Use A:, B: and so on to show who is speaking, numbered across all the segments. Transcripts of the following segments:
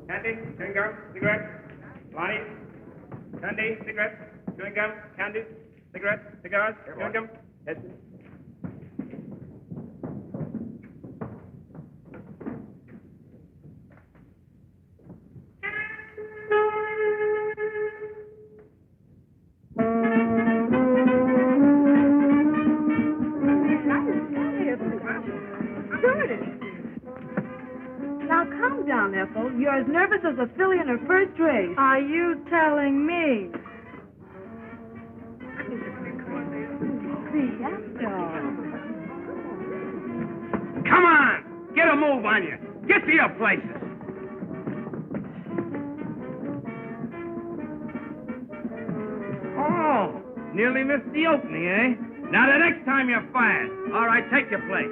A: Candy, chewing gum, cigarettes. Lonnie, candy, cigarettes, chewing gum, candy, cigarettes, cigars, chewing gum. Yes.
B: Now, calm down, Ethel. You're as nervous as a filly in her first race.
C: Are you telling me?
A: Come on! Get a move on you. Get to your places. Oh, nearly missed the opening, eh? Now, the next time you're fired. All right, take your place.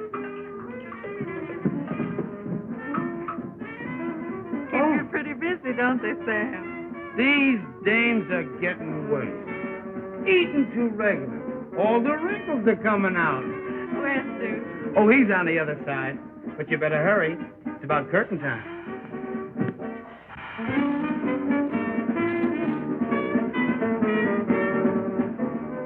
C: Keep you pretty busy, don't they, Sam?
A: These dames are getting worse. Eating too regular. All the wrinkles are coming out.
C: Where's Sue?
A: Oh, he's on the other side. But you better hurry. It's about curtain time.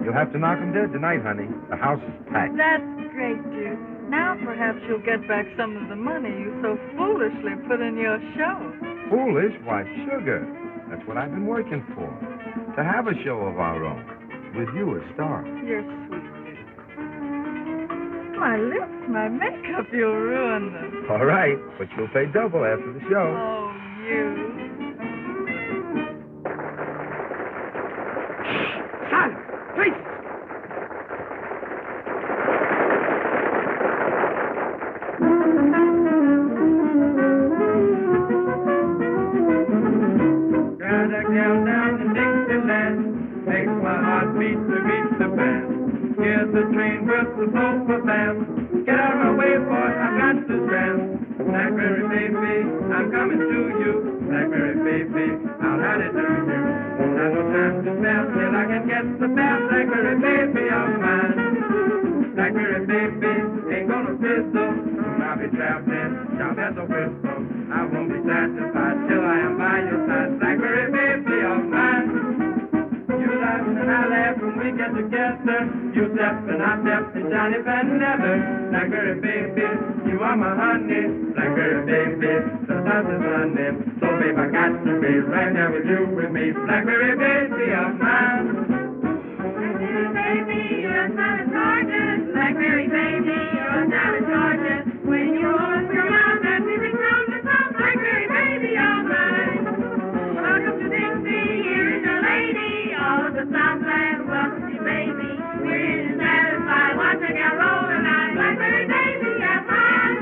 D: You'll have to knock 'em dead tonight, honey. The house is packed.
C: That's great, Jude. Now perhaps you'll get back some of the money you so foolishly put in your show.
D: Foolish? Why, sugar. That's what I've been working for. To have a show of our own. With you as star.
C: You're sweet, Jude. My lips, my makeup, you'll ruin them.
D: All right, but you'll pay double after the show.
C: Oh, you.
A: Silence! Please!
E: Got a gal down in Dixieland, makes my heart beat to beat the band. Here's the train whistle blow for them. Get out of my way, boy, I've got to stand. Blackberry baby, I'm coming to you. Blackberry baby, I'll hide it to you. Not no time to spare till I can get the best Blackberry baby of mine. Blackberry baby, ain't gonna fizzle. I'll be traveling, sharp as a whistle. I won't be satisfied till I am by your side. Blackberry baby of mine. ride together. You step and I step and Johnny Van Leather. Blackberry baby, you are my honey. Blackberry baby, the sun is running. So babe, I got to be right there with you with me. Blackberry baby of mine. Blackberry baby, you're a son of gorgeous. Blackberry baby, you're a son of gorgeous. When you open your mouth and music from the top, Blackberry baby of mine. Welcome to Dixie, here is your lady. All of the Southland welcome you, baby. We're here to satisfy once again roll the line. Blackberry baby of mine.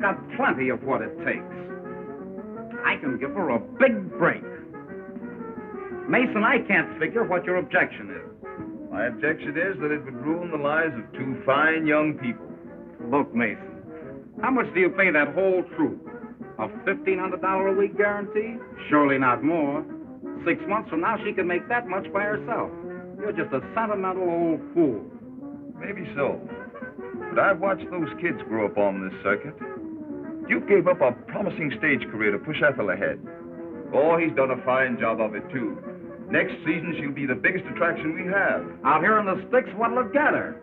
F: Got plenty of what it takes. I can give her a big break. Mason, I can't figure what your objection is.
D: My objection is that it would ruin the lives of two fine young people.
F: Look, Mason, how much do you pay that whole troupe? A $1,500 a week guarantee? Surely not more. 6 months from now, she can make that much by herself. You're just a sentimental old fool.
D: Maybe so. But I've watched those kids grow up on this circuit. You gave up a promising stage career to push Ethel ahead. Oh, he's done a fine job of it, too. Next season, she'll be the biggest attraction we have.
F: Out here in the sticks, what'll it get her?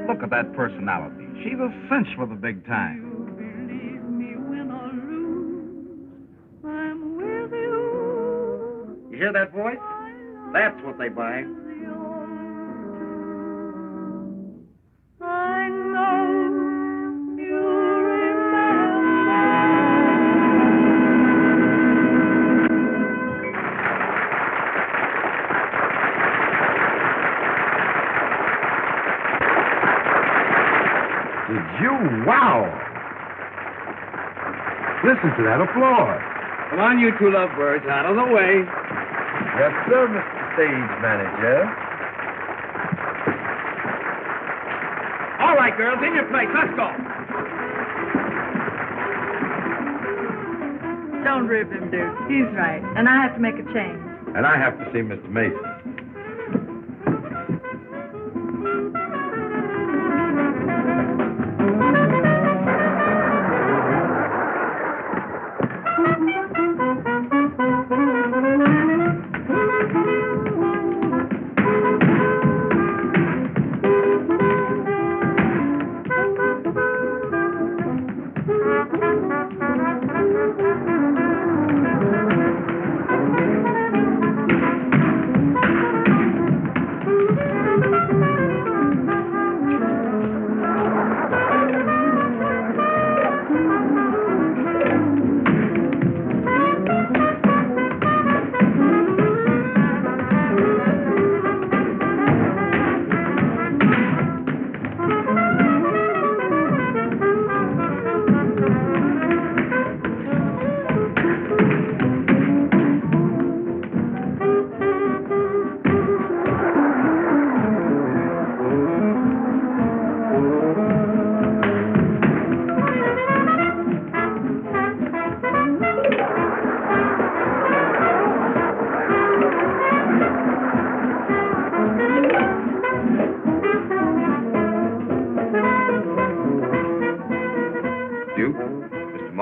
F: Look at that personality. She's a cinch for the big time.
C: You believe me, win or lose, I'm with you.
F: You hear that voice? That's what they buy.
C: I know you remember.
D: Did you? Wow! Listen to that applause.
A: Come on, you two lovebirds, out of the way.
D: Yes, sir, Mr. Stage Manager.
A: All right, girls, in your place. Let's go.
C: Don't rib him, Duke. He's right. And I have to make a change.
D: And I have to see Mr. Mason.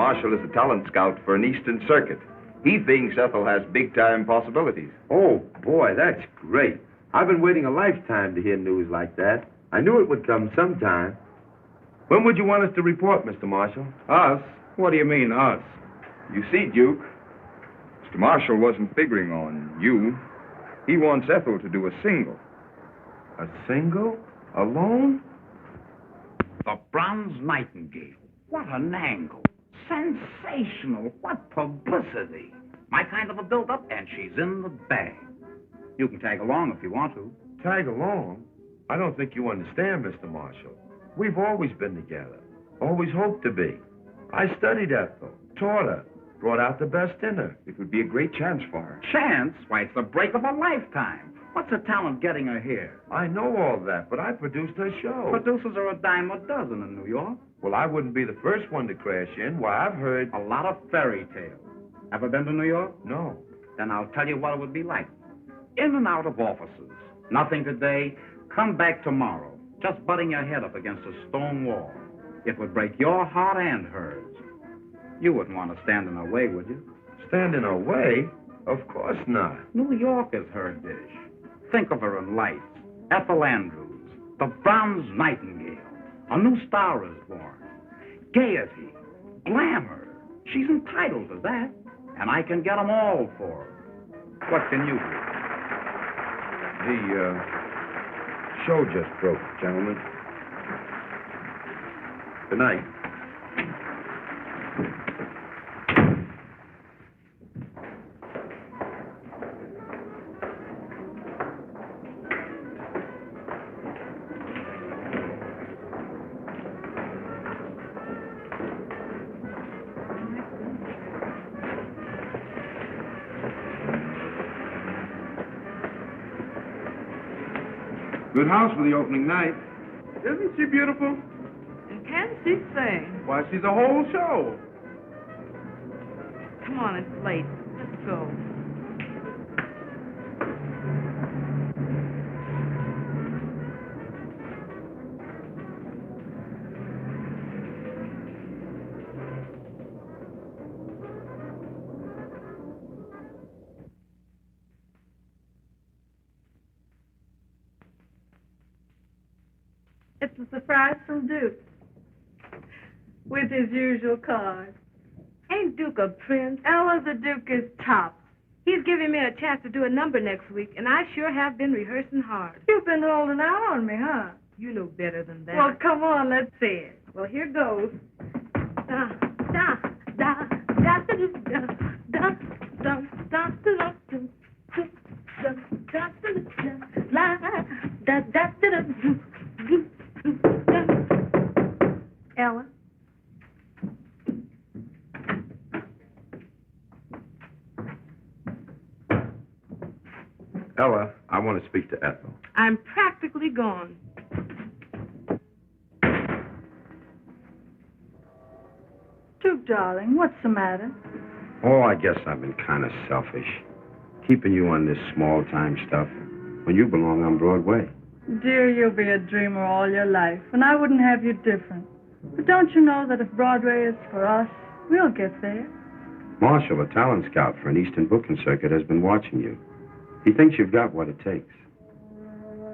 D: Marshall is a talent scout for an Eastern Circuit. He thinks Ethel has big-time possibilities.
G: Oh, boy, that's great. I've been waiting a lifetime to hear news like that. I knew it would come sometime. When would you want us to report, Mr. Marshall?
F: Us? What do you mean, us?
D: You see, Duke, Mr. Marshall wasn't figuring on you. He wants Ethel to do a single.
G: A single? Alone?
F: The Bronze Nightingale. What an angle. Sensational. What publicity. My kind of a build-up, and she's in the bag. You can tag along if you want to.
G: Tag along? I don't think you understand, Mr. Marshall. We've always been together. Always hoped to be. I studied Ethel, taught her, brought out the best in her.
D: It would be a great chance for her.
F: Chance? Why, it's the break of a lifetime. What's the talent getting her here?
G: I know all that, but I produced her show.
F: Producers are a dime a dozen in New York.
G: Well, I wouldn't be the first one to crash in. Why, I've heard...
F: A lot of fairy tales. Ever been to New York?
G: No.
F: Then I'll tell you what it would be like. In and out of offices. Nothing today. Come back tomorrow. Just butting your head up against a stone wall. It would break your heart and hers. You wouldn't want to stand in her way, would you?
G: Stand in her way? Of course not.
F: New York is her dish. Think of her in lights. Ethel Andrews, the Bronze Nightingale. A new star is born. Gaiety, glamour. She's entitled to that. And I can get them all for her. What can you do?
G: The show just broke, gentlemen. Good night.
E: Good house for the opening night. Isn't she beautiful?
B: And can she sing?
E: Why, she's a whole show.
B: Come on, it's late. Let's go.
C: It's a surprise from Duke. With his usual card.
B: Ain't Duke a prince?
C: Ella, the Duke is top.
B: He's giving me a chance to do a number next week, and I sure have been rehearsing hard.
C: You've been holding out on me, huh?
B: You know better than that.
C: Well, come on, let's see it.
B: Well, here goes. Da da da da da da da da da da
C: Ella?
G: Ella, I want to speak to Ethel.
B: I'm practically gone.
C: Duke, darling, what's the matter?
G: Oh, I guess I've been kind of selfish. Keeping you on this small-time stuff when you belong on Broadway.
C: Dear, you'll be a dreamer all your life, and I wouldn't have you different. But don't you know that if Broadway is for us, we'll get there?
G: Marshall, a talent scout for an Eastern booking circuit, has been watching you. He thinks you've got what it takes.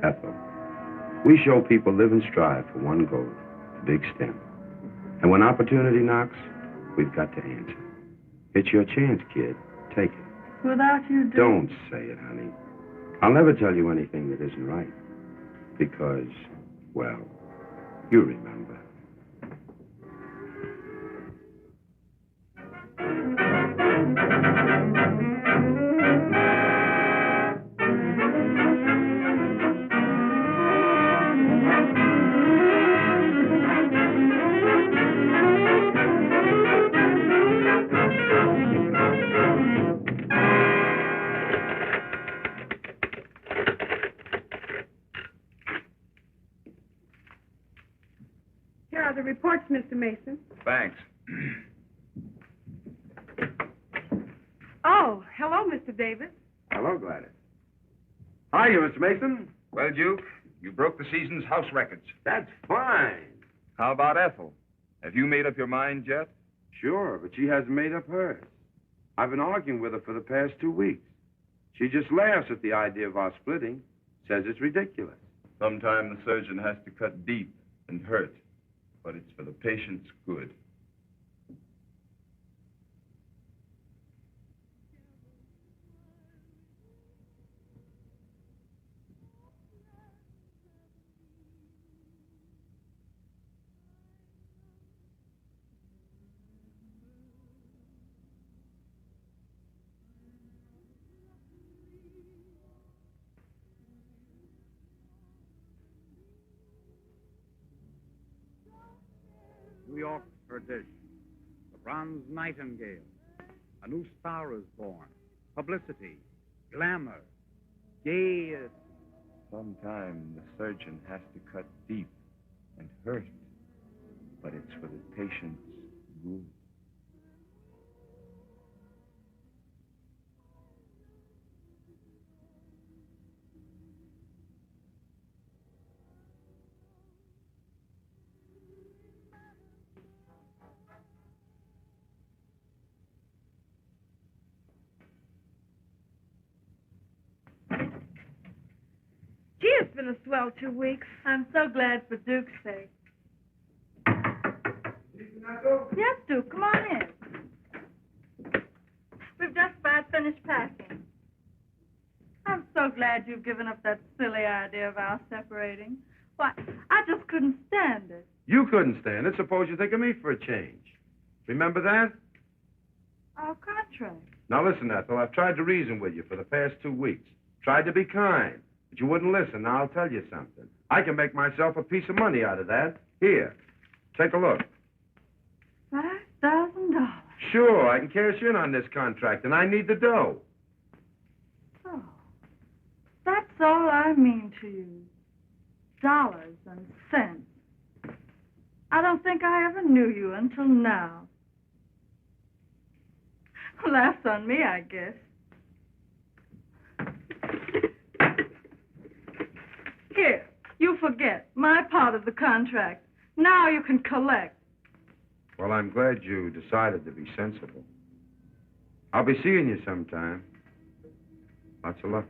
G: Ethel, we show people live and strive for one goal, the big stem. And when opportunity knocks, we've got to answer. It's your chance, kid. Take it.
C: Without you, Duke...
G: Don't say it, honey. I'll never tell you anything that isn't right. Because, well, you remember.
B: Here are the reports, Mr. Mason.
D: Thanks.
B: Oh, hello, Mr. Davis.
G: Hello, Gladys. How are you, Mr. Mason?
D: Well, Duke, you broke the season's house records.
G: That's fine.
D: How about Ethel? Have you made up your mind yet?
G: Sure, but she hasn't made up hers. I've been arguing with her for the past 2 weeks. She just laughs at the idea of our splitting, says it's ridiculous.
D: Sometimes the surgeon has to cut deep and hurt, but it's for the patient's good.
F: New York's perdition. The bronze nightingale. A new star is born. Publicity. Glamour. Gaiety.
D: Sometimes the surgeon has to cut deep and hurt, but it's for the patient's good.
B: Gee, it's been a swell 2 weeks.
C: I'm so glad for Duke's sake. Yes, Duke, come on in. We've just about finished packing. I'm so glad you've given up that silly idea of our separating. Why, I just couldn't stand it.
G: You couldn't stand it. Suppose you think of me for a change. Remember that?
C: Our contract.
G: Now listen, Ethel, I've tried to reason with you for the past 2 weeks. Tried to be kind, but you wouldn't listen. Now I'll tell you something. I can make myself a piece of money out of that. Here, take a look.
C: $5,000.
G: Sure, I can cash in on this contract, and I need the dough.
C: So, that's all I mean to you. Dollars and cents. I don't think I ever knew you until now. Laughs on me, I guess. Here, you forget my part of the contract. Now you can collect.
G: Well, I'm glad you decided to be sensible. I'll be seeing you sometime. Lots of luck.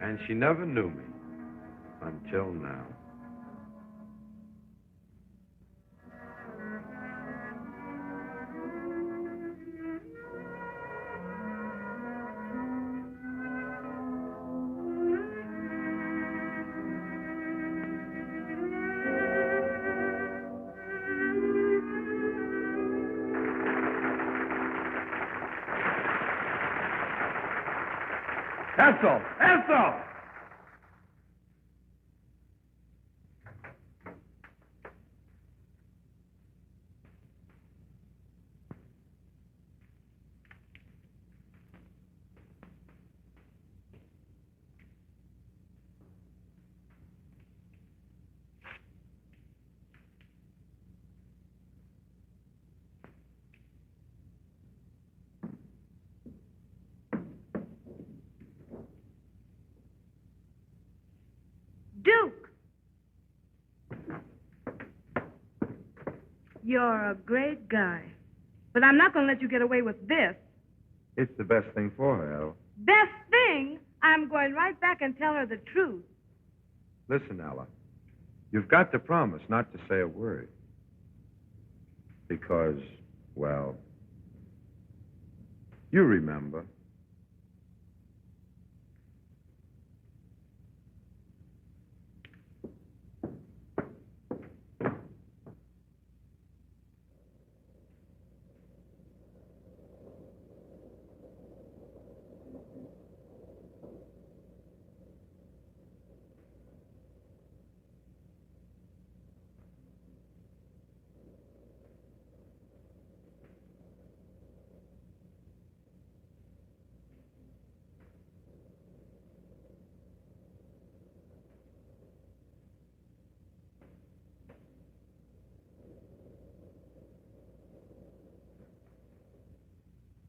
G: And she never knew me until now.
E: Ethel! Ethel!
B: Duke! You're a great guy. But I'm not going to let you get away with this.
G: It's the best thing for her, Ella.
B: Best thing, I'm going right back and tell her the truth.
G: Listen, Ella. You've got to promise not to say a word. Because, well, you remember.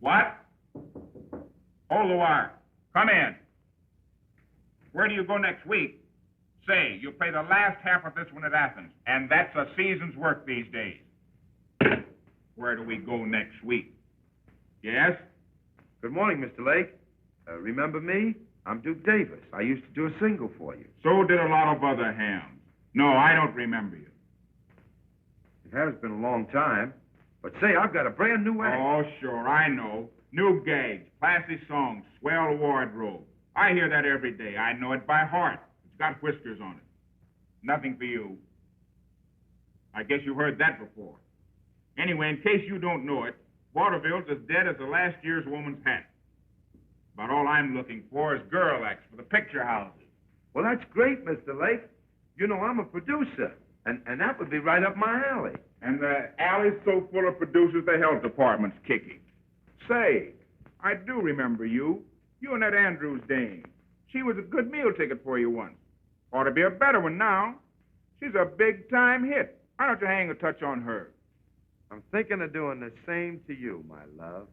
H: What? Hold the wire. Come in. Where do you go next week? Say, you play the last half of this one at Athens, and that's a season's work these days. Where do we go next week? Yes?
G: Good morning, Mr. Lake. Remember me? I'm Duke Davis. I used to do a single for you.
H: So did a lot of other hams. No, I don't remember you.
G: It has been a long time. But say, I've got a brand new act.
H: Oh, sure, I know. New gags, classy songs, swell wardrobe. I hear that every day. I know it by heart. It's got whiskers on it. Nothing for you. I guess you heard that before. Anyway, in case you don't know it, Waterville's as dead as the last year's woman's hat. About all I'm looking for is girl acts for the picture houses.
G: Well, that's great, Mr. Lake. You know, I'm a producer, and that would be right up my alley.
H: And the alley's so full of producers, the health department's kicking. Say, I do remember you. You and that Andrews dame. She was a good meal ticket for you once. Ought to be a better one now. She's a big-time hit. Why don't you hang a touch on her?
G: I'm thinking of doing the same to you, my love.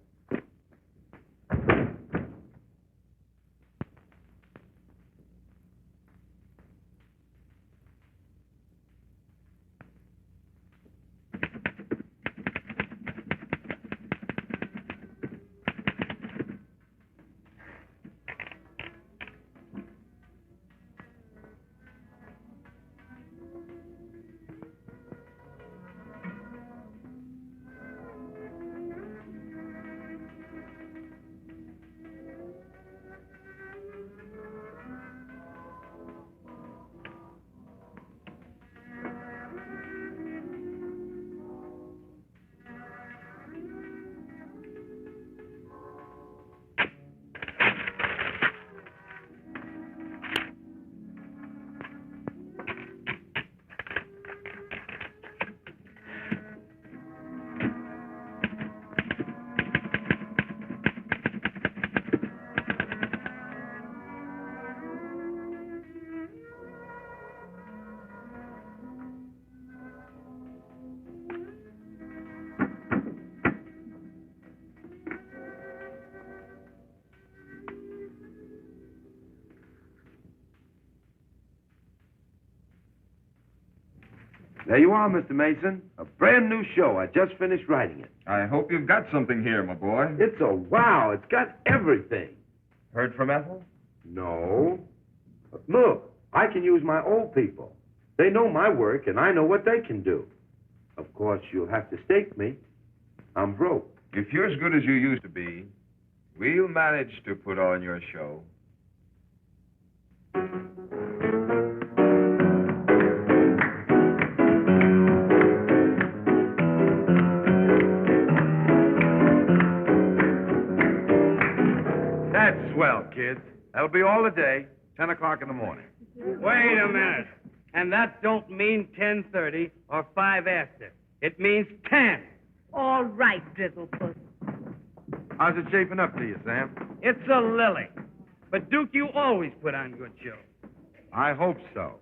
G: There you are, Mr. Mason. A brand new show. I just finished writing it.
D: I hope you've got something here, my boy.
G: It's a wow. It's got everything.
D: Heard from Ethel?
G: No. But look, I can use my old people. They know my work, and I know what they can do. Of course, you'll have to stake me. I'm broke.
D: If you're as good as you used to be, we'll manage to put on your show.
G: That's swell, kids. That'll be all the day, 10 o'clock in the morning.
I: Wait a minute. And that don't mean 10:30 or 5 after. It means 10.
B: All right, Drizzlepuss.
G: How's it shaping up to you, Sam?
I: It's a lily. But, Duke, you always put on good shows.
G: I hope so.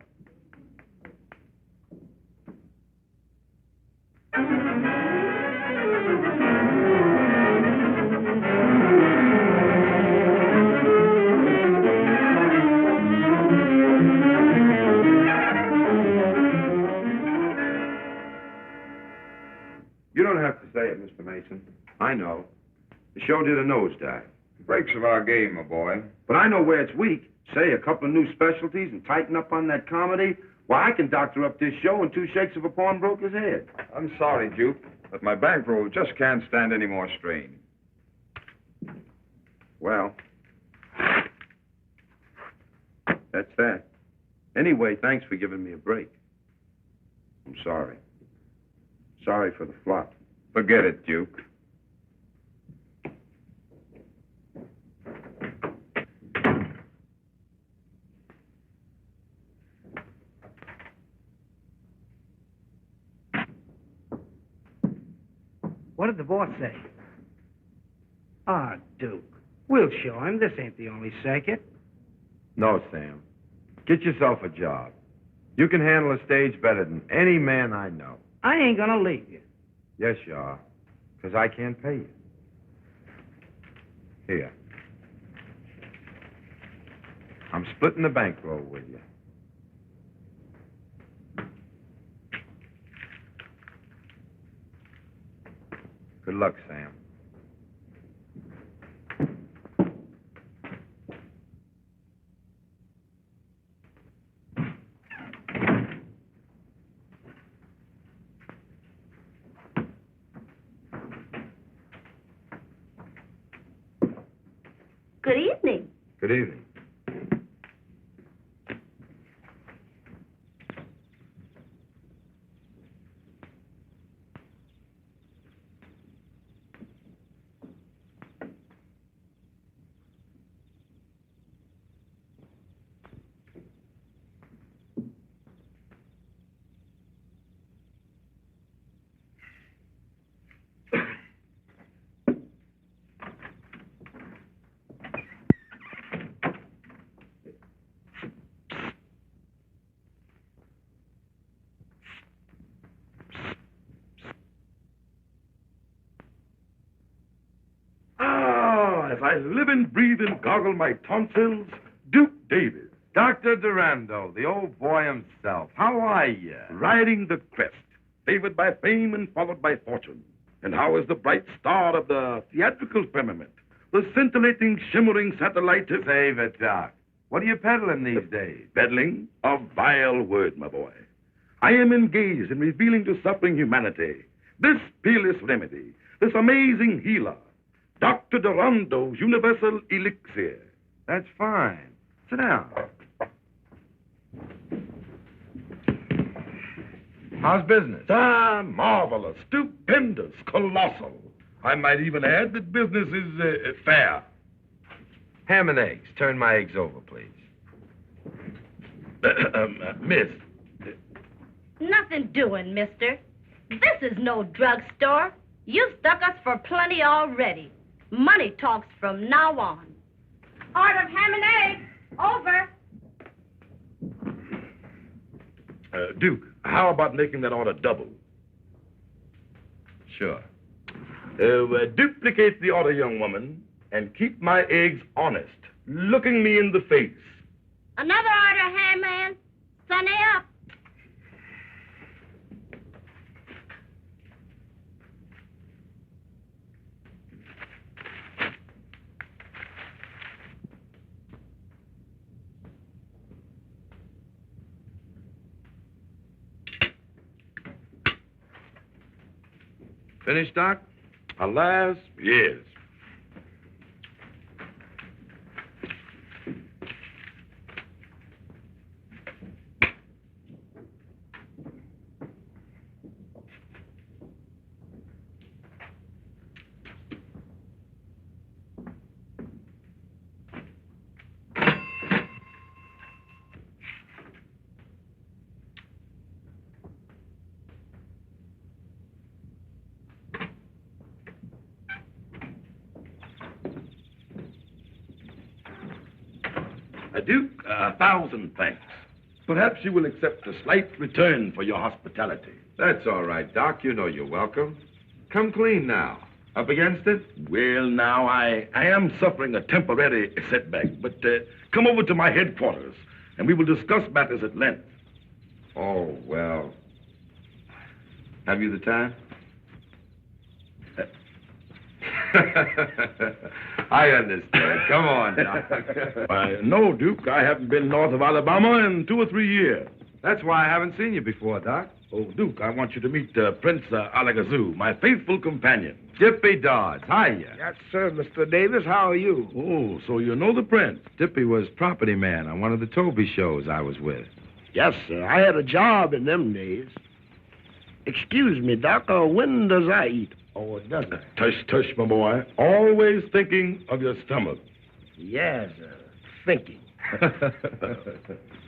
G: You don't have to say it, Mr. Mason. I know. The show did a nosedive.
D: Breaks of our game, my boy.
G: But I know where it's weak. Say a couple of new specialties and tighten up on that comedy. Why, I can doctor up this show in 2 shakes of a pawnbroker's head.
D: I'm sorry, Duke, but my bankroll just can't stand any more strain.
G: Well, that's that. Anyway, thanks for giving me a break. I'm sorry. Sorry for the flop.
D: Forget it, Duke.
I: What did the boss say? Ah, Duke. We'll show him. This ain't the only circuit.
G: No, Sam. Get yourself a job. You can handle a stage better than any man I know.
I: I ain't gonna leave you.
G: Yes, you are. Because I can't pay you. Here. I'm splitting the bankroll with you. Good luck, Sam.
B: Good evening.
G: Good evening.
J: As I live and breathe and goggle my tonsils, Duke Davis.
G: Dr. Durando, the old boy himself. How are you?
J: Riding the crest, favored by fame and followed by fortune. And how is the bright star of the theatrical firmament, the scintillating, shimmering satellite?
G: Save it, Doc. What are you peddling these days?
J: Peddling? A vile word, my boy. I am engaged in revealing to suffering humanity this peerless remedy, this amazing healer, Dr. Durando's universal elixir.
G: That's fine. Sit down. How's business?
J: Marvelous, stupendous, colossal. I might even add that business is fair.
G: Ham and eggs. Turn my eggs over, please.
J: Miss.
B: Nothing doing, mister. This is no drugstore. You've stuck us for plenty already. Money talks from now on. Order of ham and eggs. Over.
J: Duke, how about making that order double?
G: Sure.
J: Duplicate the order, young woman, and keep my eggs honest, looking me in the face.
B: Another order, ham man. Sunny up.
G: Finished, Doc?
J: Alas, yes. Duke, 1,000 thanks. Perhaps you will accept a slight return for your hospitality.
G: That's all right, Doc. You know you're welcome. Come clean now. Up against it?
J: Well, now, I am suffering a temporary setback, but come over to my headquarters, and we will discuss matters at length.
G: Oh, well. Have you the time? I understand. Come on, Doc.
J: No, Duke. I haven't been north of Alabama in 2 or 3 years.
G: That's why I haven't seen you before, Doc.
J: Oh, Duke, I want you to meet Prince Alakazoo, my faithful companion.
G: Dippy Dodds. Hiya.
K: Yes, sir, Mr. Davis. How are you?
J: Oh, so you know the prince.
G: Dippy was property man on one of the Toby shows I was with.
K: Yes, sir. I had a job in them days. Excuse me, Doc, when does I eat? Or does I?
J: Tush, tush, my boy. Always thinking of your stomach.
K: Yes, thinking.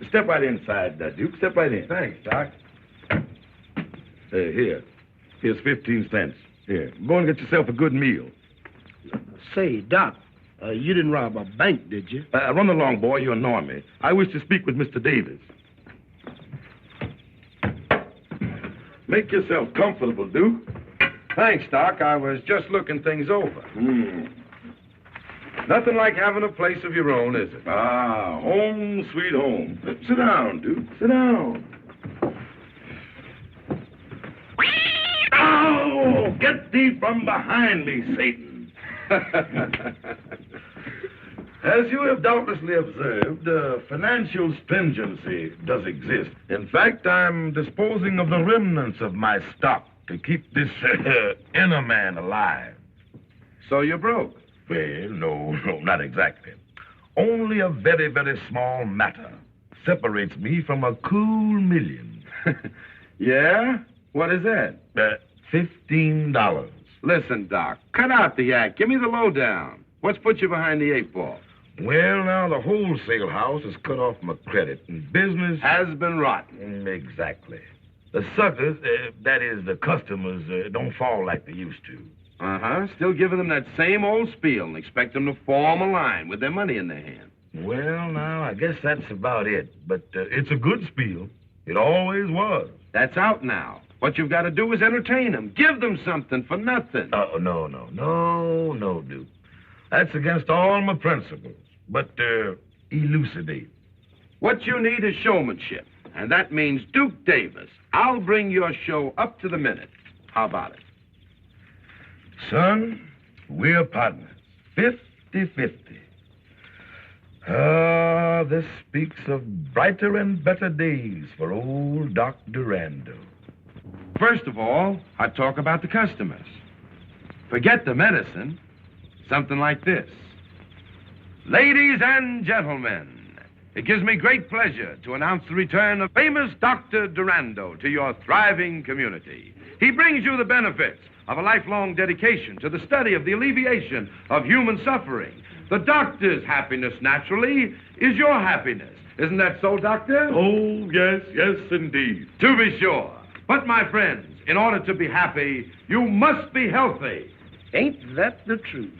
J: Step right inside, Duke. Step right in.
G: Thanks, Doc.
J: Here. Here's 15 cents. Here. Go and get yourself a good meal.
K: Say, Doc, you didn't rob a bank, did you?
J: Run along, boy. You annoy me. I wish to speak with Mr. Davis. Make yourself comfortable, Duke.
G: Thanks, Doc. I was just looking things over.
J: Nothing like having a place of your own, is it? Ah, home, sweet home. Sit down, Duke. Sit down. Oh, get thee from behind me, Satan. As you have doubtlessly observed, financial stringency does exist. In fact, I'm disposing of the remnants of my stock to keep this inner man alive.
F: So you're broke?
J: Well, no, not exactly. Only a very, very small matter separates me from a cool million.
F: Yeah? What is that?
J: $15.
F: Listen, Doc, cut out the act. Give me the lowdown. What's put you behind the 8 ball?
J: Well, now, the wholesale house has cut off my credit, and business
F: has been rotten.
J: Exactly. The suckers, that is, the customers, don't fall like they used to.
F: Uh-huh. Still giving them that same old spiel and expect them to form a line with their money in their hand.
J: Well, now, I guess that's about it. But it's a good spiel. It always was.
F: That's out now. What you've got to do is entertain them. Give them something for nothing.
J: Oh, no, Duke. That's against all my principles. But elucidate.
F: What you need is showmanship. And that means Duke Davis. I'll bring your show up to the minute. How about it?
J: Son, we're partners. 50-50. Ah, this speaks of brighter and better days for old Doc Durando.
F: First of all, I talk about the customers. Forget the medicine. Something like this. Ladies and gentlemen, it gives me great pleasure to announce the return of famous Dr. Durando to your thriving community. He brings you the benefits of a lifelong dedication to the study of the alleviation of human suffering. The doctor's happiness, naturally, is your happiness. Isn't that so, Doctor?
J: Oh, yes, indeed.
F: To be sure. But, my friends, in order to be happy, you must be healthy.
K: Ain't that the truth?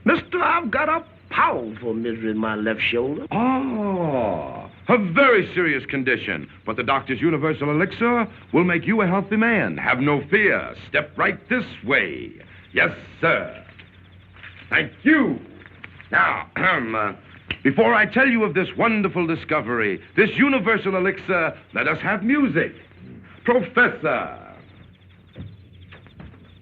K: Mister, I've got a powerful misery in my left shoulder.
F: Oh, a very serious condition. But the doctor's universal elixir will make you a healthy man. Have no fear. Step right this way. Yes, sir. Thank you. Now, before I tell you of this wonderful discovery, this universal elixir, let us have music. Professor.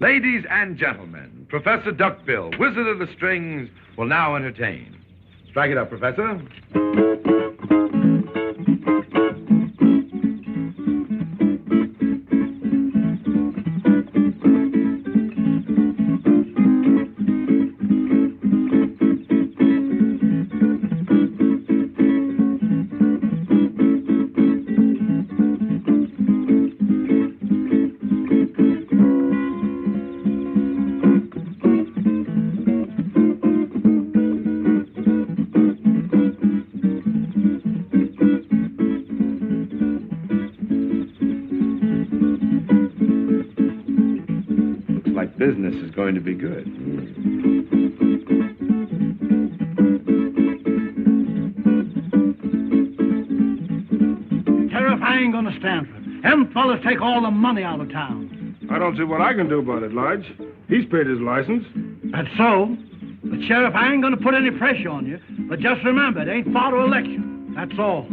F: Ladies and gentlemen, Professor Duckbill, Wizard of the Strings, will now entertain. Strike it up, Professor. Business is going to be good.
L: Sheriff, I ain't gonna stand for it. Them fellas take all the money out of town.
M: I don't see what I can do about it, Lodge. He's paid his license.
L: That's so. But, Sheriff, I ain't gonna put any pressure on you. But just remember, it ain't far to election. That's all.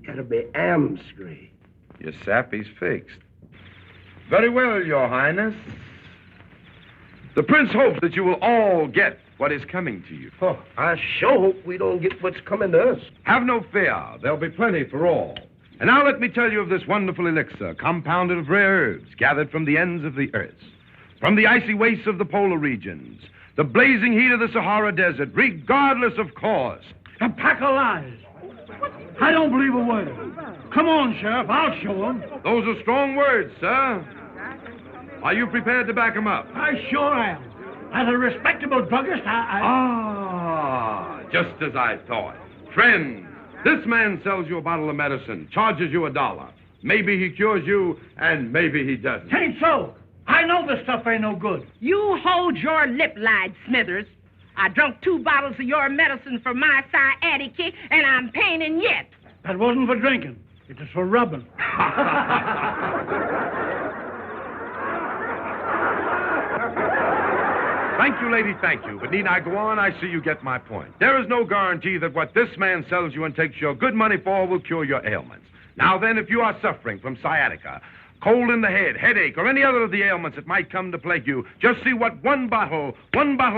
K: Gotta be Amsbury.
F: Your sappy's fixed. Very well, Your Highness. The Prince hopes that you will all get what is coming to you.
K: Oh, I sure hope we don't get what's coming to us.
F: Have no fear. There'll be plenty for all. And now let me tell you of this wonderful elixir, compounded of rare herbs gathered from the ends of the earth, from the icy wastes of the polar regions, the blazing heat of the Sahara Desert, regardless of cost.
L: A pack of lies. I don't believe a word. Come on, Sheriff, I'll show them.
F: Those are strong words, sir. Are you prepared to back them up?
L: I sure am. As a respectable druggist,
G: Just as I thought. Friends, this man sells you a bottle of medicine, charges you $1. Maybe he cures you, and maybe he doesn't.
L: Tain't so. I know this stuff ain't no good.
N: You hold your lip, lied Smithers. I drunk 2 bottles of your medicine for my sciatica, and I'm paining yet.
L: That wasn't for drinking. It was for rubbing.
G: Thank you, lady, thank you. But need I go on? I see you get my point. There is no guarantee that what this man sells you and takes your good money for will cure your ailments. Now then, if you are suffering from sciatica, cold in the head, headache, or any other of the ailments that might come to plague you, just see what one bottle,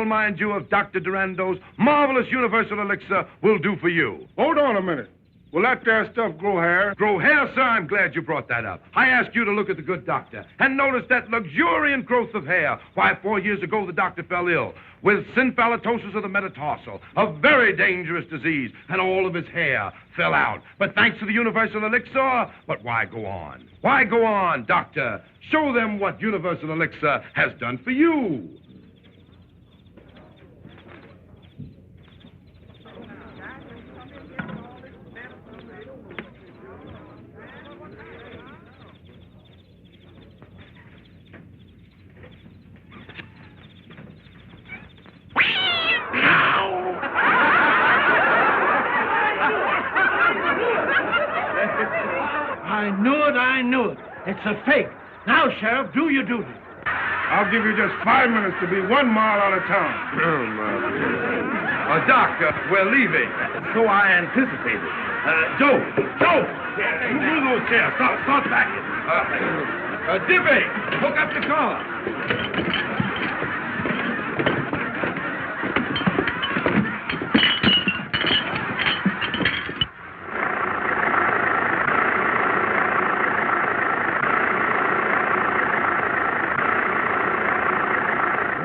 G: mind you, of Dr. Durando's marvelous universal elixir will do for you.
M: Hold on a minute. Will that there stuff grow hair?
G: Grow hair, sir? I'm glad you brought that up. I asked you to look at the good doctor and notice that luxuriant growth of hair. Why, 4 years ago, the doctor fell ill with synphallatosis of the metatarsal, a very dangerous disease, and all of his hair fell out. But thanks to the universal elixir, but why go on? Why go on, doctor? Show them what universal elixir has done for you.
L: I knew it. It's a fake. Now, Sheriff, do your duty.
M: I'll give you just 5 minutes to be 1 mile out of town.
G: Doc, we're leaving. So I anticipated. Joe! You move those chairs. Start backing. Dippy, hook up the collar.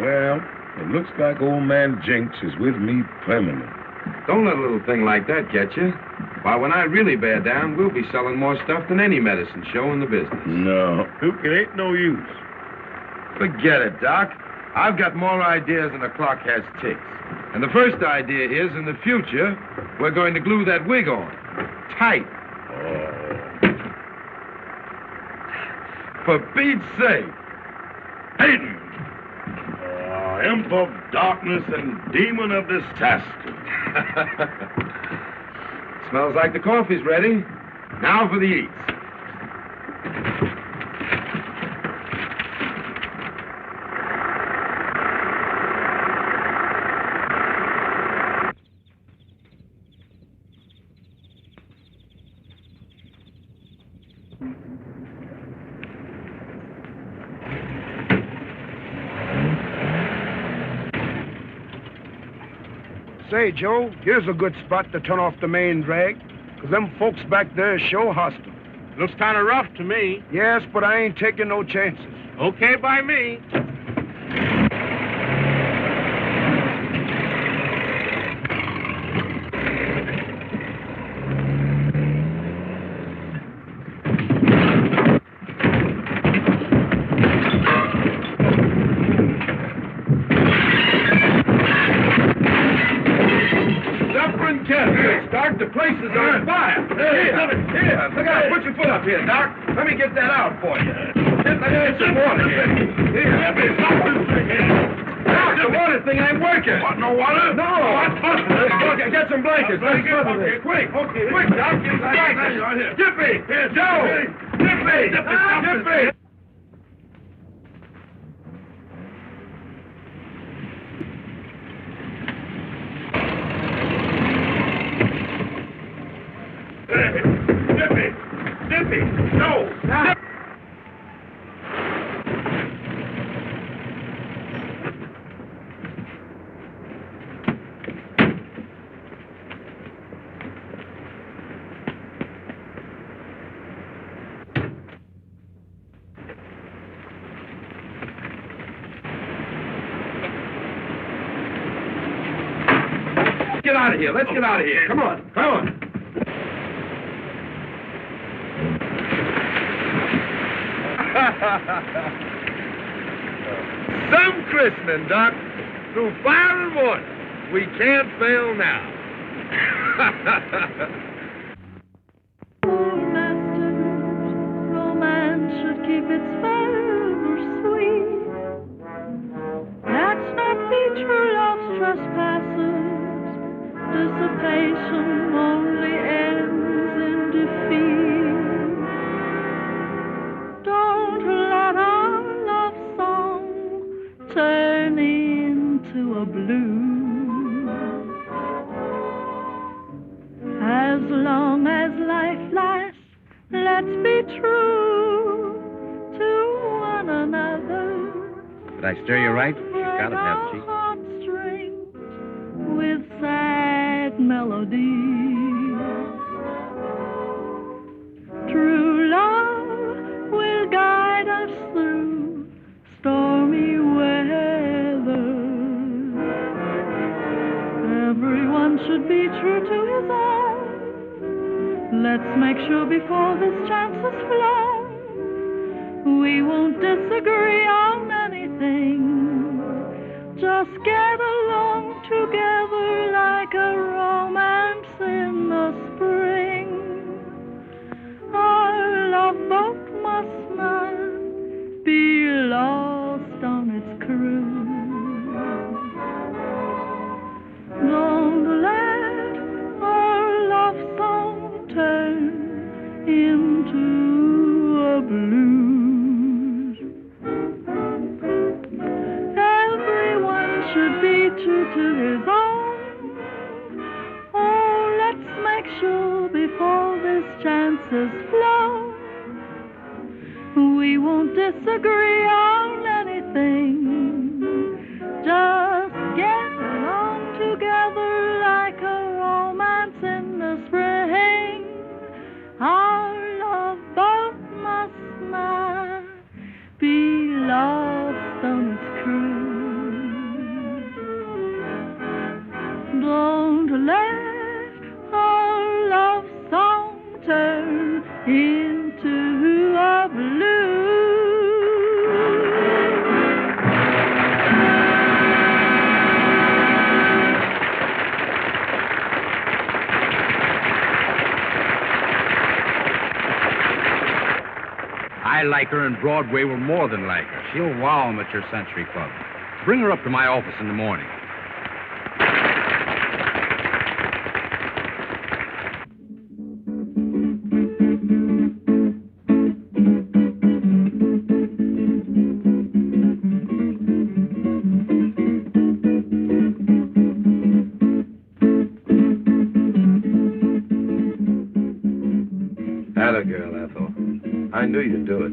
M: Well, it looks like old man Jinx is with me permanent.
G: Don't let a little thing like that get you. Why, when I really bear down, we'll be selling more stuff than any medicine show in the business.
M: No, it ain't no use.
G: Forget it, Doc. I've got more ideas than the clock has ticks. And the first idea is, in the future, we're going to glue that wig on. Tight. For Pete's sake. Hayden!
J: Imp of darkness and demon of disaster.
G: Smells like the coffee's ready. Now for the eats.
K: Say, Joe, here's a good spot to turn off the main drag, 'cause them folks back there show hostile.
I: Looks kind of rough to me.
K: Yes, but I ain't taking no chances.
I: Okay by me.
G: The place is on fire. Here. Look out. Put your foot up here, Doc. Let me get that out for you. Let me get some water here. Here. Doc, the water thing ain't working.
J: What, no water?
G: No. Get some blankets. Let's cover this. Quick, Doc. Get blankets. Jiffy. Here, Joe. Jiffy.
J: Dippy! No!
G: Get out of here. Let's get out of here. Come on. Some christening, Doc. Through fire and water. We can't fail now.
C: Romance should keep its fervor sweet. That's not be true love's trespasses. Dissipation only ends in defeat. Don't let our love song turn into a blues. As long as life lasts, let's be true to one another.
F: Did I stir you right? She's got it, hasn't she?
C: Heartstrings with sad melodies. True love will guide us through stormy weather. Everyone should be true to his own. Let's make sure before this chance is flown, we won't disagree on anything. Just get along together like a romance in the spring. Our love boat must not be lost on its cruise. Don't let our love song turn into a blues. Everyone should be true to his own. Oh, let's make sure before this chance is flown, we won't disagree on anything. Just get along together like a romance in the spring. Our love boat must not be lost on its cruise. Don't let our love song turn into a blues.
F: I like her, and Broadway will more than like her. She'll wow 'em at your Century Club. Bring her up to my office in the morning.
G: Atta girl, Ethel. I knew you'd do it.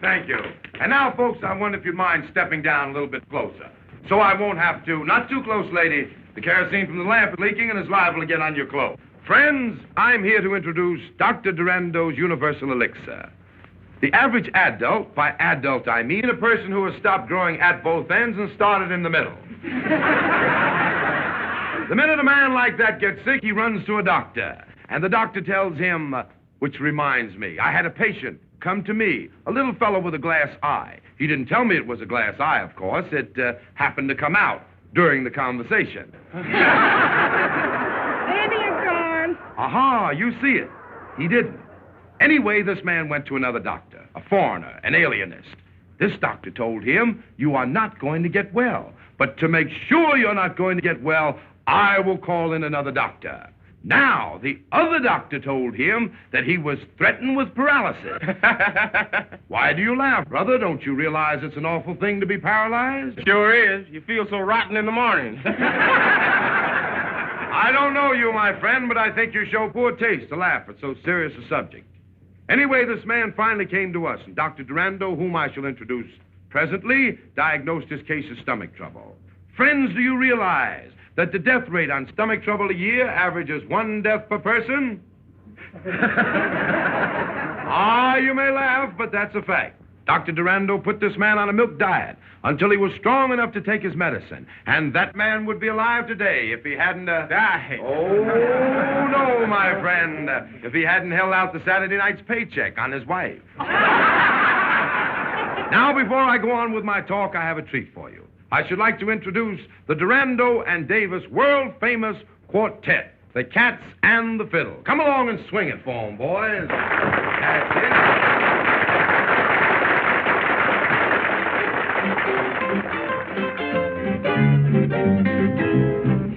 J: Thank you. And now, folks, I wonder if you'd mind stepping down a little bit closer. So I won't have to. Not too close, lady. The kerosene from the lamp is leaking and is liable to get on your clothes. Friends, I'm here to introduce Dr. Durando's Universal Elixir. The average adult, by adult I mean a person who has stopped growing at both ends and started in the middle. The minute a man like that gets sick, he runs to a doctor. And the doctor tells him, which reminds me, I had a patient come to me, a little fellow with a glass eye. He didn't tell me it was a glass eye, of course. It happened to come out during the conversation.
N: Baby is gone.
J: Aha, you see it. He didn't. Anyway, this man went to another doctor, a foreigner, an alienist. This doctor told him, you are not going to get well. But to make sure you're not going to get well, I will call in another doctor. Now, the other doctor told him that he was threatened with paralysis. Why do you laugh, brother? Don't you realize it's an awful thing to be paralyzed?
A: Sure is. You feel so rotten in the morning.
J: I don't know you, my friend, but I think you show poor taste to laugh at so serious a subject. Anyway, this man finally came to us, and Dr. Durando, whom I shall introduce presently, diagnosed his case of stomach trouble. Friends, do you realize that the death rate on stomach trouble a year averages 1 death per person? Ah, you may laugh, but that's a fact.
G: Dr. Durando put this man on a milk diet until he was strong enough to take his medicine. And that man would be alive today if he hadn't...
H: Died.
G: Oh, no, my friend. If he hadn't held out the Saturday night's paycheck on his wife. Now, before I go on with my talk, I have a treat for you. I should like to introduce the Durando and Davis world-famous quartet, the Cats and the Fiddle. Come along and swing it for 'em, boys. That's it.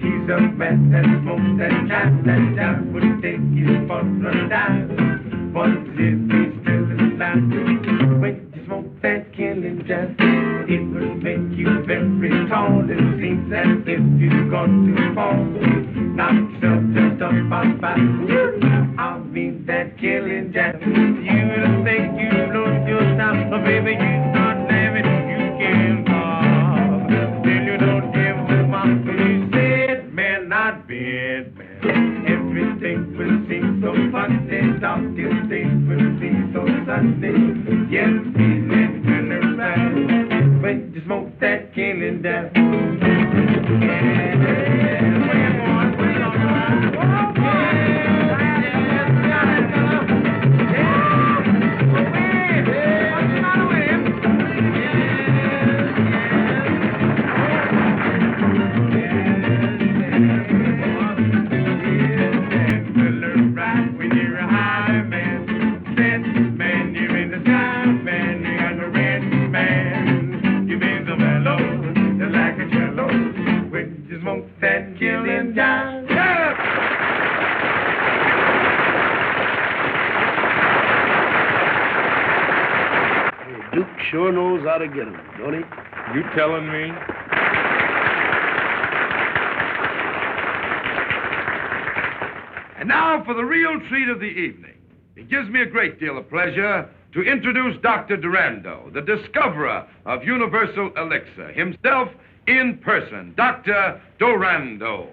E: He's a man that smokes that jive would take you for a dive. But if he's still alive, when you smoke that killing jive, it will make you very tall. It seems as if you're going to fall. Knock yourself just up by I mean that killing jive. You will think you blow your top, but baby, you not living, you can't fall. Still you don't give a fuck when you said, man, not bad, man. Everything will seem so funny, darkest days will seem so sunny. Yes, feeling really right when you smoke that killing jive.
K: Duke sure knows how to get 'em, don't he?
M: You telling me?
G: And now for the real treat of the evening. It gives me a great deal of pleasure to introduce Dr. Durando, the discoverer of universal elixir, himself in person, Dr. Durando.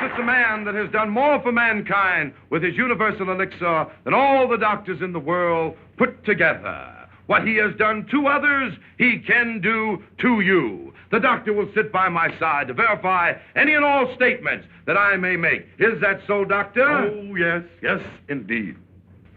G: It's a man that has done more for mankind with his universal elixir than all the doctors in the world put together. What he has done to others, he can do to you. The doctor will sit by my side to verify any and all statements that I may make. Is that so, Doctor?
J: Oh, yes, yes, indeed.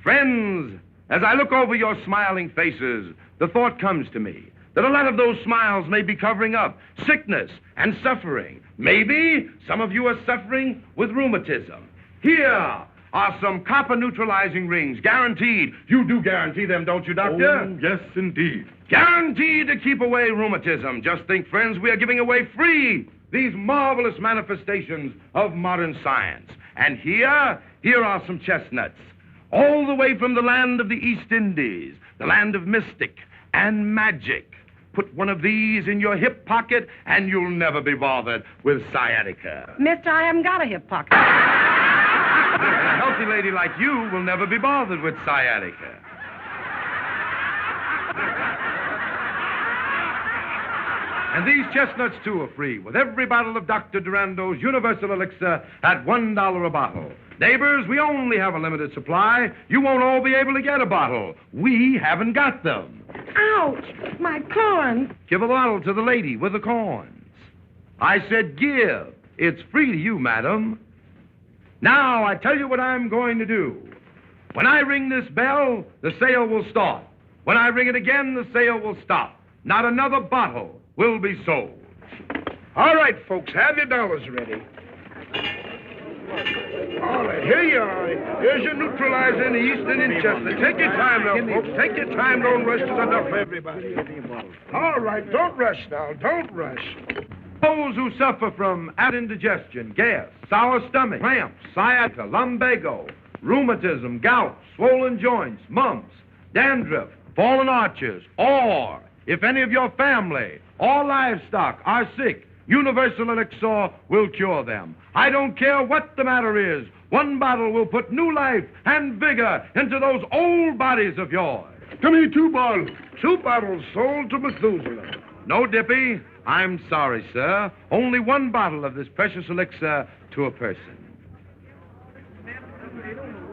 G: Friends, as I look over your smiling faces, the thought comes to me that a lot of those smiles may be covering up sickness and suffering. Maybe some of you are suffering with rheumatism. Here are some copper neutralizing rings, guaranteed. You do guarantee them, don't you, Doctor?
J: Oh, yes, indeed.
G: Guaranteed to keep away rheumatism. Just think, friends, we are giving away free these marvelous manifestations of modern science. And here are some chestnuts, all the way from the land of the East Indies, the land of mystic and magic. Put one of these in your hip pocket, and you'll never be bothered with sciatica.
N: Mister, I haven't got a hip pocket.
G: And a healthy lady like you will never be bothered with sciatica. And these chestnuts, too, are free, with every bottle of Dr. Durando's Universal Elixir at $1 a bottle. Neighbors, we only have a limited supply. You won't all be able to get a bottle. We haven't got them.
N: Ouch, my corn.
G: Give a bottle to the lady with the corns. I said give. It's free to you, madam. Now, I tell you what I'm going to do. When I ring this bell, the sale will start. When I ring it again, the sale will stop. Not another bottle will be sold.
K: All right, folks, have your dollars ready. All right, here you are. Here's your neutralizer in the Eastern and Chestnut. Take your time now, folks. Take your time. Don't rush. There's enough for everybody. All right, don't rush now. Don't rush.
G: Those who suffer from indigestion, gas, sour stomach, cramps, sciatica, lumbago, rheumatism, gout, swollen joints, mumps, dandruff, fallen arches, or if any of your family or livestock are sick, Universal Elixir will cure them. I don't care what the matter is. One bottle will put new life and vigor into those old bodies of yours.
K: Give me 2 bottles. 2 bottles sold to Methuselah.
G: No, Dippy. I'm sorry, sir. Only one bottle of this precious elixir to a person.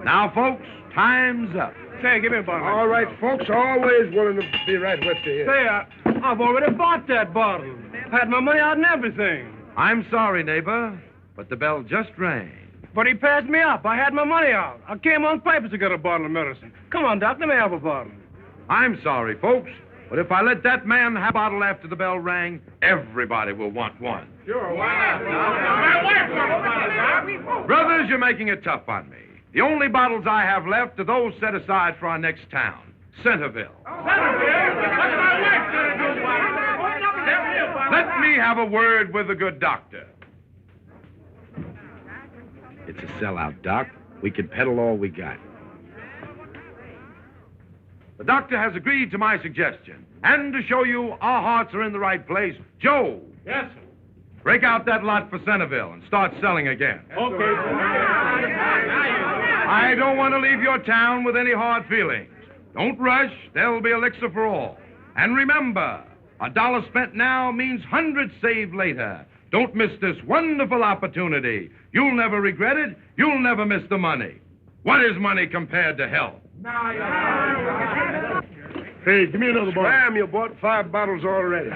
G: Now, folks, time's up.
L: Say, give me a bottle.
K: All right, folks, always willing to be right with you.
L: Say, I've already bought that bottle. Had my money out and everything.
G: I'm sorry, neighbor, but the bell just rang.
L: But he passed me up. I had my money out. I came on purpose to get a bottle of medicine. Come on, Doc, let me have a bottle.
G: I'm sorry, folks, but if I let that man have a bottle after the bell rang, everybody will want one.
H: Sure, why not?
G: Brothers, you're making it tough on me. The only bottles I have left are those set aside for our next town, Centerville. Let me have a word with the good doctor.
F: It's a sellout, Doc. We can peddle all we got.
G: The doctor has agreed to my suggestion. And to show you our hearts are in the right place, Joe.
L: Yes, sir.
G: Break out that lot for Centerville and start selling again.
L: Okay.
G: I don't want to leave your town with any hard feelings. Don't rush. There'll be elixir for all. And remember, $1 spent now means hundreds saved later. Don't miss this wonderful opportunity. You'll never regret it. You'll never miss the money. What is money compared to health?
K: Hey, give me another bottle. Damn, you bought 5 bottles already.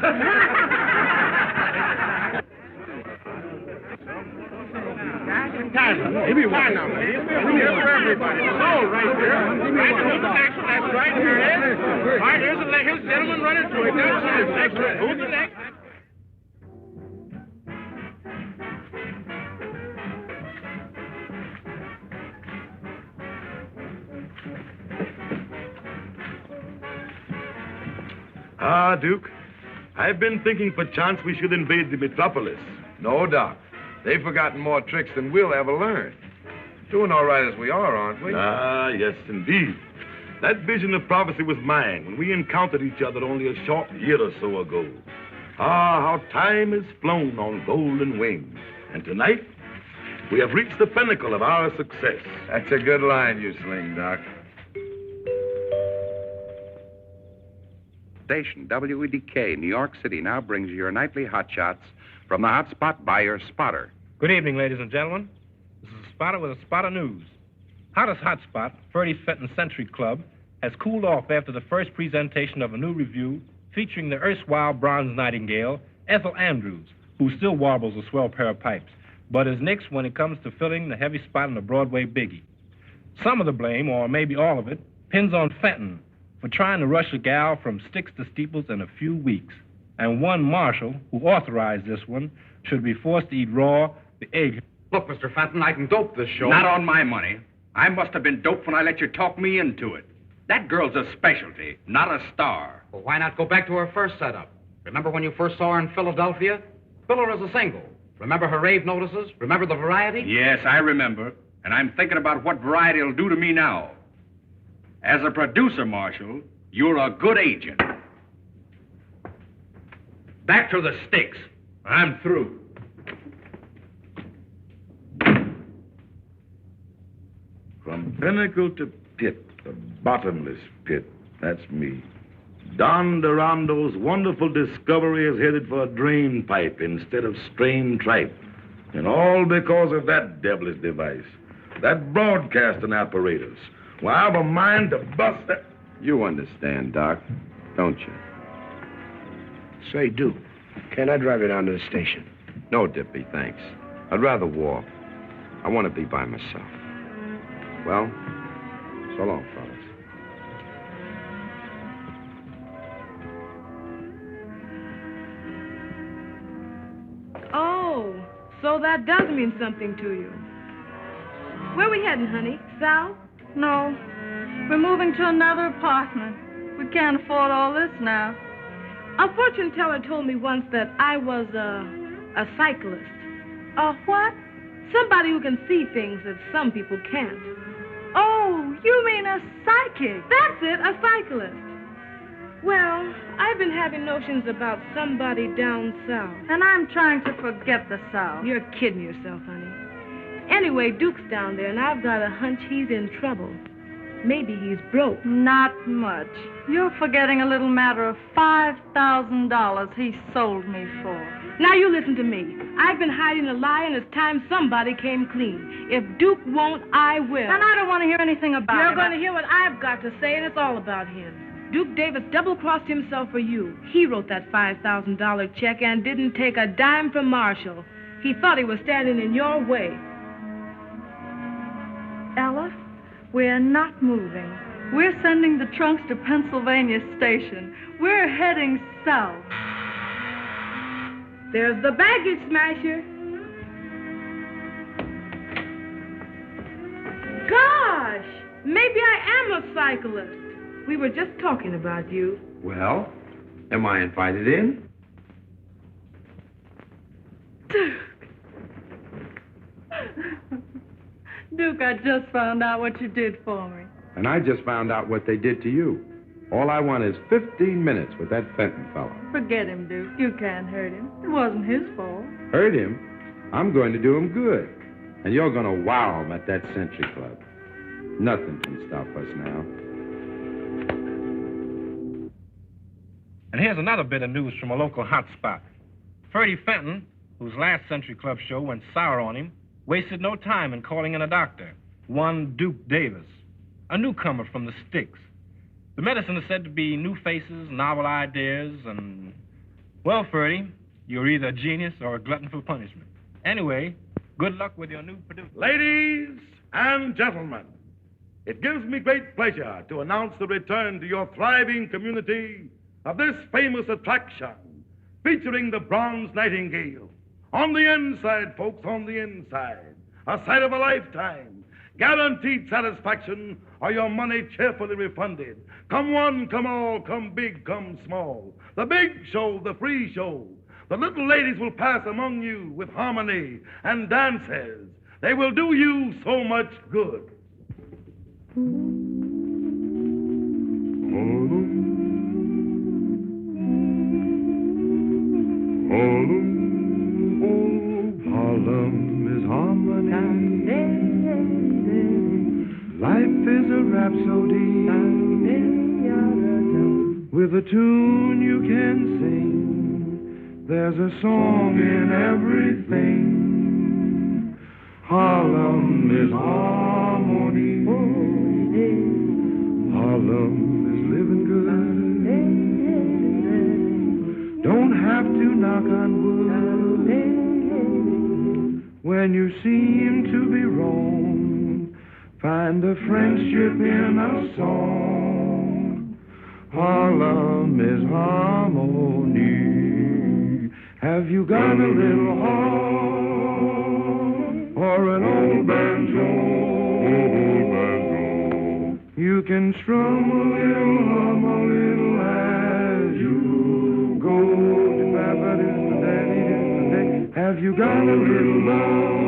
L: Give me one now. Give me one for everybody. Oh, right there. Right there. That's right. Here it is. All right, here's the gentleman running through it. That's excellent. Who's the next?
J: Ah, Duke, I've been thinking perchance we should invade the metropolis.
D: No, Doc. They've forgotten more tricks than we'll ever learn. Doing all right as we are, aren't we?
J: Ah, yes, indeed. That vision of prophecy was mine when we encountered each other only a short year or so ago. Ah, how time has flown on golden wings. And tonight, we have reached the pinnacle of our success.
D: That's a good line you sling, Doc.
F: Station WEDK, New York City, now brings you your nightly hot shots from the hot spot by your spotter.
O: Good evening, ladies and gentlemen. This is a spotter with a spot of news. Hottest hot spot, Ferdy Fenton Century Club, has cooled off after the first presentation of a new review featuring the erstwhile bronze nightingale, Ethel Andrews, who still warbles a swell pair of pipes, but is nixed when it comes to filling the heavy spot in the Broadway biggie. Some of the blame, or maybe all of it, pins on Fenton for trying to rush a gal from sticks to steeples in a few weeks. And one marshal, who authorized this one, should be forced to eat raw the egg.
F: Look, Mr. Fenton, I can dope this show. Not on my money. I must have been doped when I let you talk me into it. That girl's a specialty, not a star.
P: Well, why not go back to her first setup? Remember when you first saw her in Philadelphia? Bill her as a single. Remember her rave notices? Remember the variety?
F: Yes, I remember. And I'm thinking about what variety will do to me now. As a producer, Marshal, you're a good agent. Back to the sticks. I'm through.
J: From pinnacle to pit, the bottomless pit, that's me. Don Durando's wonderful discovery is headed for a drain pipe instead of strained tripe. And all because of that devilish device, that broadcasting apparatus. Well, I've a mind to bust that.
D: You understand, Doc, don't you?
K: Say, Duke, can I drive you down to the station?
D: No, Dippy, thanks. I'd rather walk. I want to be by myself. Well, so long, fellas.
Q: Oh, so that does mean something to you. Where we heading, honey? South?
C: No. We're moving to another apartment. We can't afford all this now.
Q: A fortune teller told me once that I was a cyclist.
C: A what?
Q: Somebody who can see things that some people can't.
C: Oh, you mean a psychic?
Q: That's it, a cyclist. Well, I've been having notions about somebody down south.
C: And I'm trying to forget the South.
Q: You're kidding yourself, honey. Anyway, Duke's down there, and I've got a hunch he's in trouble. Maybe he's broke.
C: Not much. You're forgetting a little matter of $5,000 he sold me for.
Q: Now you listen to me. I've been hiding a lie, and it's time somebody came clean. If Duke won't, I will.
C: And I don't want to hear anything about it.
Q: You're going to hear what I've got to say, and it's all about him. Duke Davis double-crossed himself for you. He wrote that $5,000 check and didn't take a dime from Marshall. He thought he was standing in your way.
C: Ella, we're not moving. We're sending the trunks to Pennsylvania Station. We're heading south.
Q: There's the baggage smasher. Gosh, maybe I am a cyclist. We were just talking about you.
G: Well, am I invited in?
C: Duke, I just found out what you did for me.
G: And I just found out what they did to you. All I want is 15 minutes with that Fenton fellow.
C: Forget him, Duke. You can't hurt him. It wasn't his fault.
G: Hurt him? I'm going to do him good. And you're going to wow him at that Century Club. Nothing can stop us now.
O: And here's another bit of news from a local hotspot. Ferdy Fenton, whose last Century Club show went sour on him, wasted no time in calling in a doctor, one Duke Davis, a newcomer from the sticks. The medicine is said to be new faces, novel ideas, and... Well, Ferdy, you're either a genius or a glutton for punishment. Anyway, good luck with your new producer.
J: Ladies and gentlemen, it gives me great pleasure to announce the return to your thriving community of this famous attraction, featuring the Bronze Nightingale. On the inside, folks, on the inside. A sight of a lifetime. Guaranteed satisfaction or your money cheerfully refunded. Come one, come all, come big, come small. The big show, the free show. The little ladies will pass among you with harmony and dances. They will do you so much good.
E: Harlem is harmony. Life is a rhapsody. With a tune you can sing. There's a song in everything. Harlem is harmony. Harlem is living good. Don't have to knock on wood. When you seem to be wrong, find a friendship in a song. Harlem is harmony. Have you got a little heart or an old banjo? You can strum a little, hum a little as you go. Have you got a little love?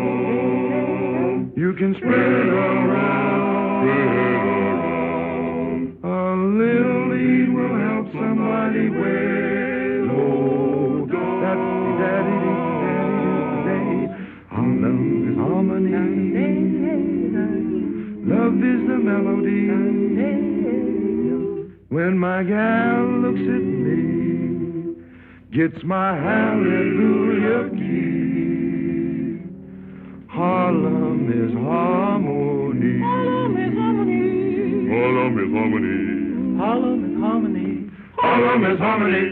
E: You can spread around. A little lead will help somebody way low. Harlem is harmony. Love is the melody. When my gal looks at me, gets my hallelujah key. Harlem is harmony. Harlem is harmony. Harlem is harmony. Harlem is harmony. Harlem is harmony.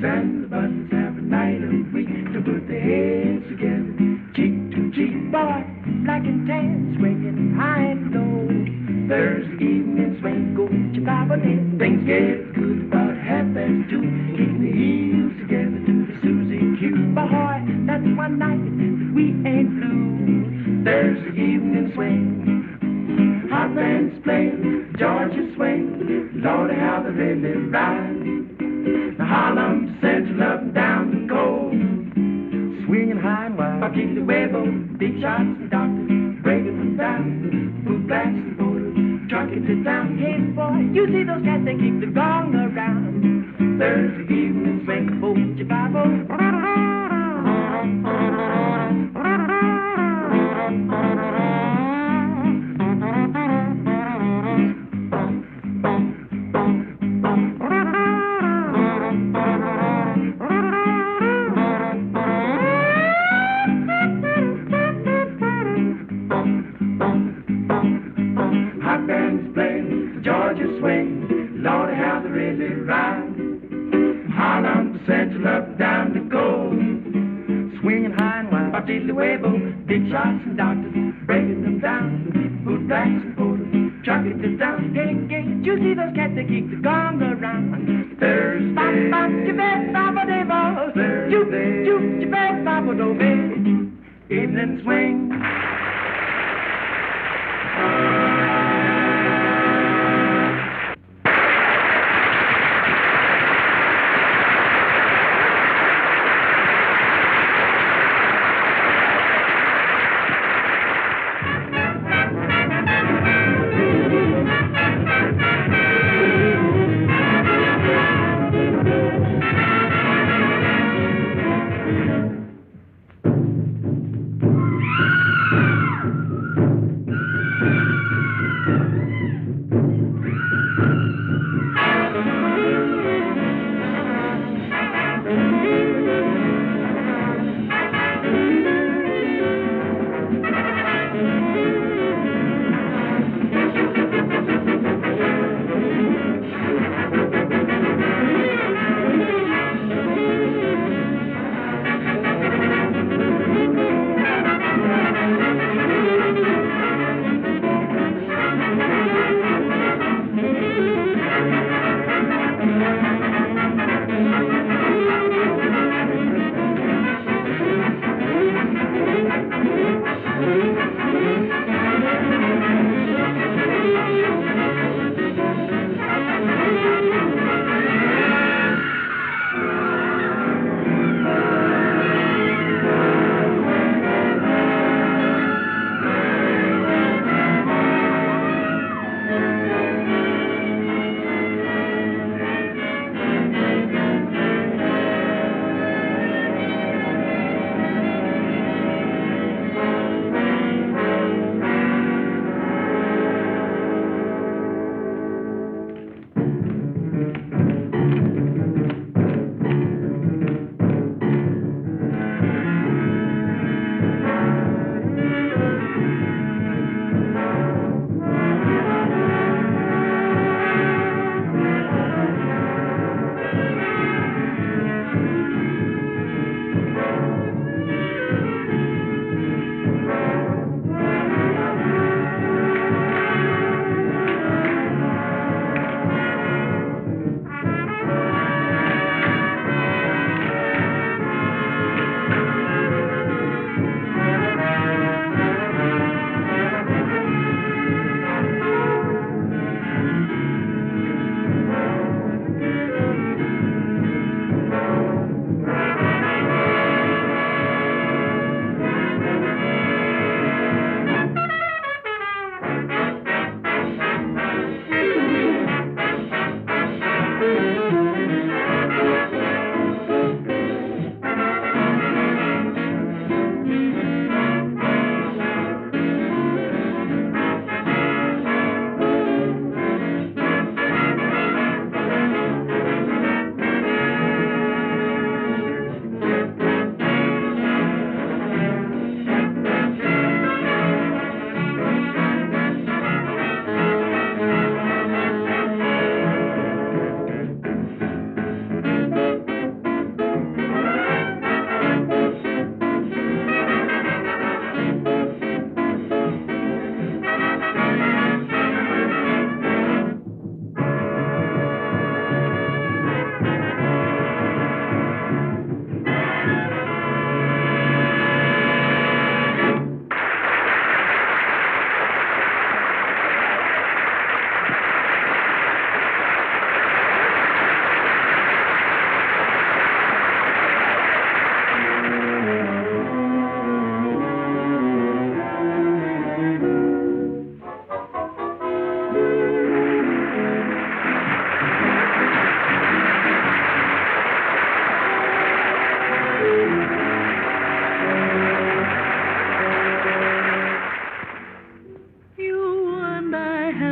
E: and the buttons have a night of week to put their heads together. Cheek to cheek, boy, black and tan, swinging high and low. Thursday evening swing, go with your Bible in. Things get good about 2:30, keeping the heels together to the Susie Q. Boy, that's one night we ain't blue. Thursday evening swing, hot bands playing, Georgia swing. Lordy, how they really ride. The Harlem Central up and down the coast, swinging high and wide. Paquita Huevo, big shots and doctors, breaking them down. Boot blacks and borders, trucking to town. Hey boy, you see those cats that keep the gong around. Thursday evening swing, hold your Bible. Big shots and doctors, breaking them down. Boot blacks and borders, trucking to town. Hey, you see those cats that keep the gong around. Thursday, evening swing.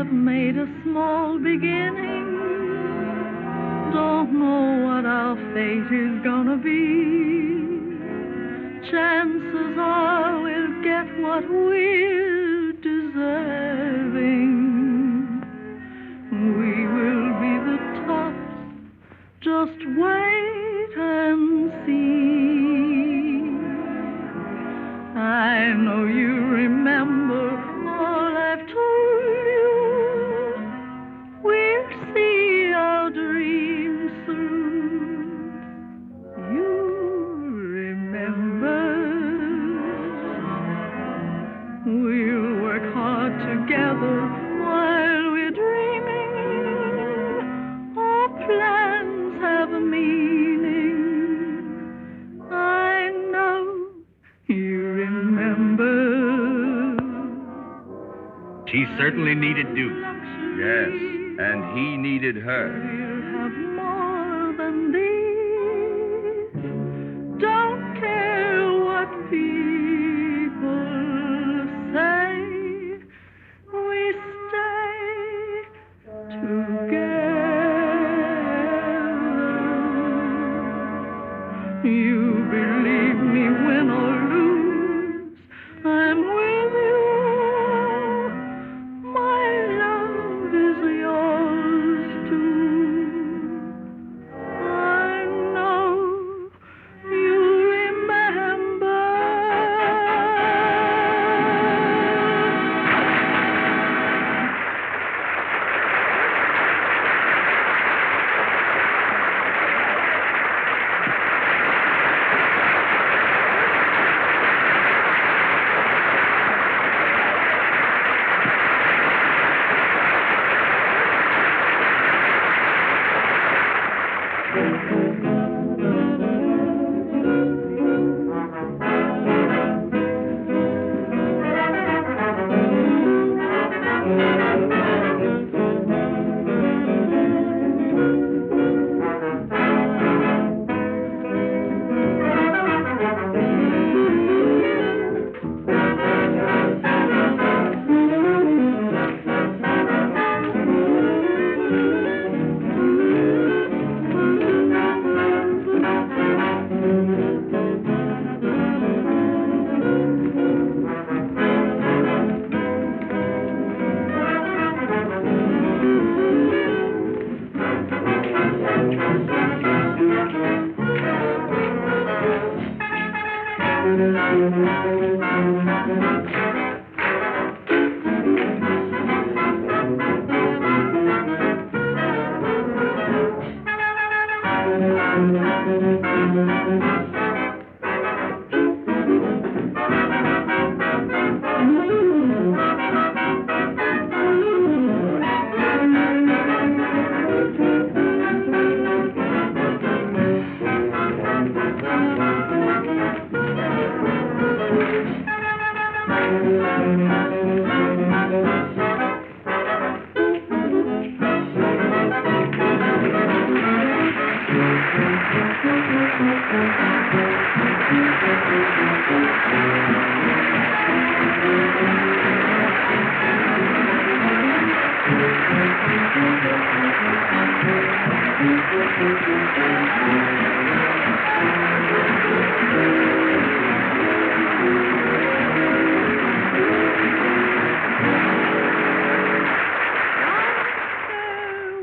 C: have made a small beginning. Don't know what our fate is gonna be. Chances are we'll get what we're deserving. We will be the tops, just wait and see. I know you remember all I've told you. We'll see our dreams through. You remember. We'll work hard together while we're dreaming. Our plans have a meaning. I know you remember.
R: She certainly needed Duke.
D: Yes, and he needed her.
C: We'll have more than these. Don't care what people say. We stay together. You believe me, win or lose, I'm with you. My love is yours too. I know you remember.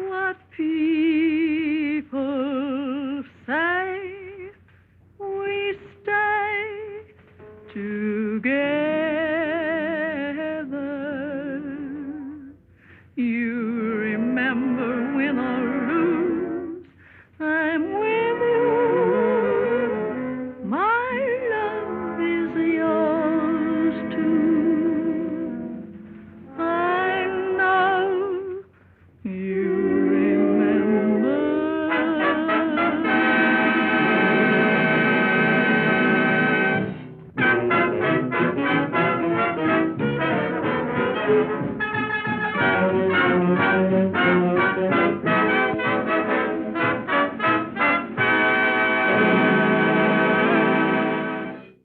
C: What people say, we stay together. You remember, win or lose, I'm with you. My love is yours too. I know you remember.